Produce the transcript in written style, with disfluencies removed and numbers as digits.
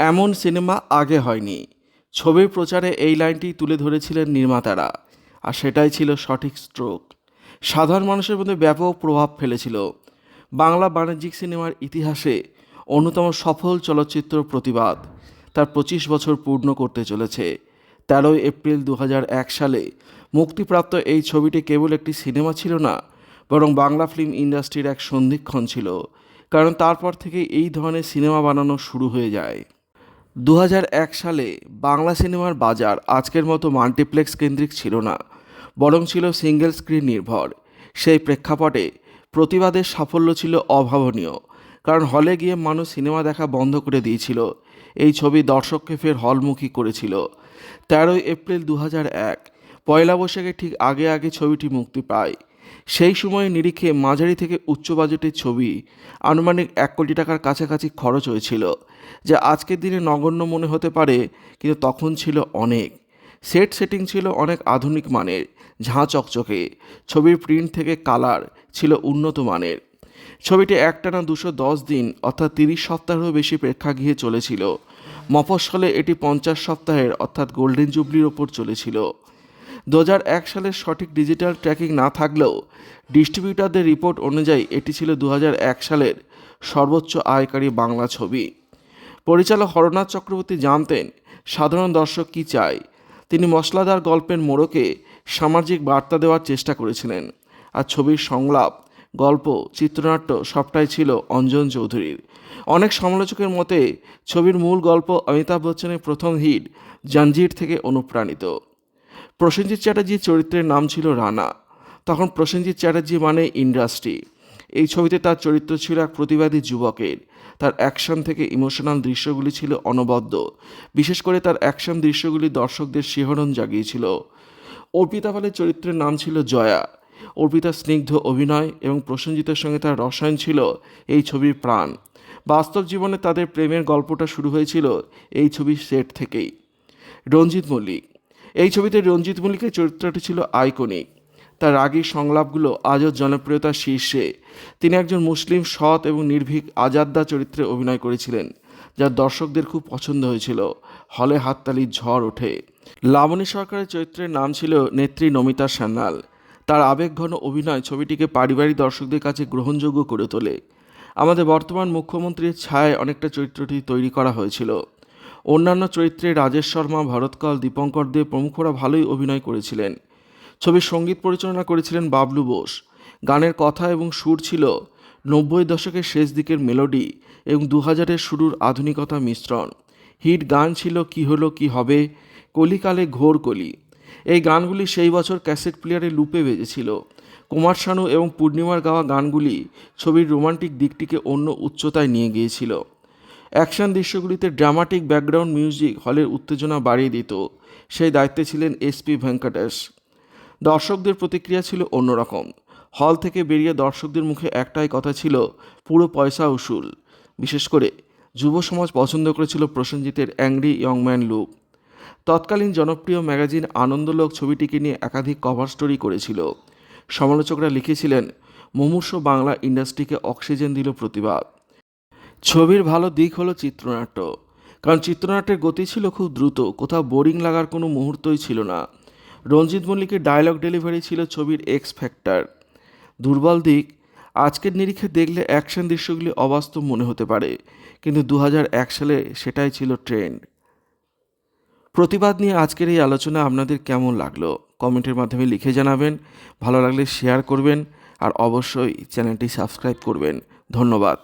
এমন সিনেমা আগে হয়নি। ছবির প্রচারে এই লাইনটি তুলে ধরেছিলেন নির্মাতারা, আর সেটাই ছিল সঠিক স্ট্রোক। সাধারণ মানুষের মধ্যে ব্যাপক প্রভাব ফেলেছিল। বাংলা বাণিজ্যিক সিনেমার ইতিহাসে অন্যতম সফল চলচ্চিত্র প্রতিবাদ তার 25 বছর পূর্ণ করতে চলেছে। 13 এপ্রিল 2001 সালে মুক্তিপ্রাপ্ত এই ছবিটি কেবল একটি সিনেমা ছিল না, বরং বাংলা ফিল্ম ইন্ডাস্ট্রির এক সন্ধিক্ষণ ছিল। কারণ তারপর থেকে এই ধরনের সিনেমা বানানো শুরু হয়ে যায়। 2001 সালে বাংলা সিনেমার বাজার আজকের মতো মাল্টিপ্লেক্স কেন্দ্রিক ছিল না, বরং ছিল সিঙ্গেল স্ক্রিন নির্ভর। সেই প্রেক্ষাপটে প্রতিবাদের সাফল্য ছিল অভাবনীয়, কারণ হলে গিয়ে মানুষ সিনেমা দেখা বন্ধ করে দিয়েছিল। এই ছবি দর্শককে ফের হলমুখী করেছিল। 13 এপ্রিল 2001 পয়লা বৈশাখের ঠিক আগে আগে ছবিটি মুক্তি পায়। সেই সময়ে নিরিখে মাঝারি থেকে উচ্চ বাজেটের ছবি আনুমানিক 1 কোটি টাকার কাছাকাছি খরচ হয়েছিল, যা আজকের দিনে নগণ্য মনে হতে পারে, কিন্তু তখন ছিল অনেক। সেটিং ছিল অনেক আধুনিক মানের, ঝাঁ চকচকে। ছবির প্রিন্ট থেকে কালার ছিল উন্নত মানের। ছবিটি একটানা 210 দিন অর্থাৎ 30 সপ্তাহেরও বেশি প্রেক্ষাগৃহে চলেছিল। মফস্বলে এটি 50 সপ্তাহের অর্থাৎ গোল্ডেন জুবলির ওপর চলেছিল। 2001 সালের সঠিক ডিজিটাল ট্র্যাকিং না থাকলেও ডিস্ট্রিবিউটারদের রিপোর্ট অনুযায়ী এটি ছিল 2001 সালের সর্বোচ্চ আয়কারী বাংলা ছবি। পরিচালক হরনাথ চক্রবর্তী জানতেন সাধারণ দর্শক কী চায়। তিনি মশলাদার গল্পের মোড়কে সামাজিক বার্তা দেওয়ার চেষ্টা করেছিলেন, আর ছবির সংলাপ, গল্প, চিত্রনাট্য সবটাই ছিল অঞ্জন চৌধুরীর। অনেক সমালোচকের মতে ছবির মূল গল্প অমিতাভ বচ্চনের প্রথম হিট জঞ্জির থেকে অনুপ্রাণিত। প্রসেনজিৎ চ্যাটার্জির চরিত্রের নাম ছিল রানা। তখন প্রসেনজিৎ চ্যাটার্জি মানে ইন্ডাস্ট্রি। এই ছবিতে তার চরিত্র ছিল এক প্রতিবাদী যুবকের। তার অ্যাকশন থেকে ইমোশনাল দৃশ্যগুলি ছিল অনবদ্য। বিশেষ করে তার অ্যাকশন দৃশ্যগুলি দর্শকদের শিহরণ জাগিয়েছিল। অর্পিতা পালের চরিত্রের নাম ছিল জয়া। অর্পিতার স্নিগ্ধ অভিনয় এবং প্রসেনজিতের সঙ্গে তার রসায়ন ছিল এই ছবির প্রাণ। বাস্তব জীবনে তাদের প্রেমের গল্পটা শুরু হয়েছিল এই ছবির সেট থেকেই। রঞ্জিত মল্লিক। এই ছবিতে রঞ্জিত মল্লিকের চরিত্রটি ছিল আইকনিক। তার রাগী সংলাপগুলো আজও জনপ্রিয়তার শীর্ষে। তিনি একজন মুসলিম সৎ এবং নির্ভীক আজাদ্দা চরিত্রে অভিনয় করেছিলেন, যা দর্শকদের খুব পছন্দ হয়েছিল। হলে হাততালির ঝড় ওঠে। লাবণী সরকারের চরিত্রের নাম ছিল নেত্রী নমিতা সান্যাল। তার আবেগঘন অভিনয় ছবিটিকে পারিবারিক দর্শকদের কাছে গ্রহণযোগ্য করে তোলে। আমাদের বর্তমান মুখ্যমন্ত্রীর ছায়ায় অনেকটা চরিত্রটি তৈরি করা হয়েছিল। অন্যান্য চরিত্রে রাজেশ শর্মা, ভরত কল, দীপঙ্কর দে প্রমুখরা ভালোই অভিনয় করেছিলেন। ছবির সঙ্গীত পরিচালনা করেছিলেন বাবলু বোস। গানের কথা এবং সুর ছিল 90 দশকের শেষ দিকের মেলোডি এবং 2000-এর শুরুর আধুনিকতা মিশ্রণ। হিট গান ছিল কি হলো কি হবে, কলিকালে ঘোর কলি। এই গানগুলি সেই বছর ক্যাসেট প্লেয়ারে লুপে বেজেছিল। কুমার শানু এবং পূর্ণিমার গাওয়া গানগুলি ছবির রোমান্টিক দিকটিকে অন্য উচ্চতায় নিয়ে গিয়েছিল। অ্যাকশন দৃশ্যগুলিতে ড্রামাটিক ব্যাকগ্রাউন্ড মিউজিক হলের উত্তেজনা বাড়িয়ে দিত। সেই দায়িত্বে ছিলেন এসপি ভেঙ্কটেশ। দর্শকদের প্রতিক্রিয়া ছিল অন্যরকম। হল থেকে বেরিয়ে দর্শকদের মুখে একটাই কথা ছিল, পুরো পয়সা উসুল। বিশেষ করে যুব সমাজ পছন্দ করেছিল প্রসেনজিতের অ্যাংরি ইয়ং ম্যান লুক। তৎকালীন জনপ্রিয় ম্যাগাজিন আনন্দলোক ছবিটিকে নিয়ে একাধিক কভার স্টোরি করেছিল। সমালোচকরা লিখেছিলেন, মুমূর্ষু বাংলা ইন্ডাস্ট্রিকে অক্সিজেন দিল প্রতিবাদ। ছবির ভালো দিক হলো চিত্রনাট্য, কারণ চিত্রনাট্যের গতি ছিল খুব দ্রুত, কোথাও বোরিং লাগার কোনো মুহূর্তই ছিল না। রঞ্জিত মল্লিকের ডায়লগ ডেলিভারি ছিল ছবির এক্স ফ্যাক্টর। দুর্বল দিক, আজকের নিরিখে দেখলে অ্যাকশন দৃশ্যগুলি অবাস্তব মনে হতে পারে, কিন্তু 2001 সালে সেটাই ছিল ট্রেন্ড। প্রতিবাদ নিয়ে আজকের এই আলোচনা আপনাদের কেমন লাগলো কমেন্টের মাধ্যমে লিখে জানাবেন। ভালো লাগলে শেয়ার করবেন, আর অবশ্যই চ্যানেলটি সাবস্ক্রাইব করবেন। ধন্যবাদ।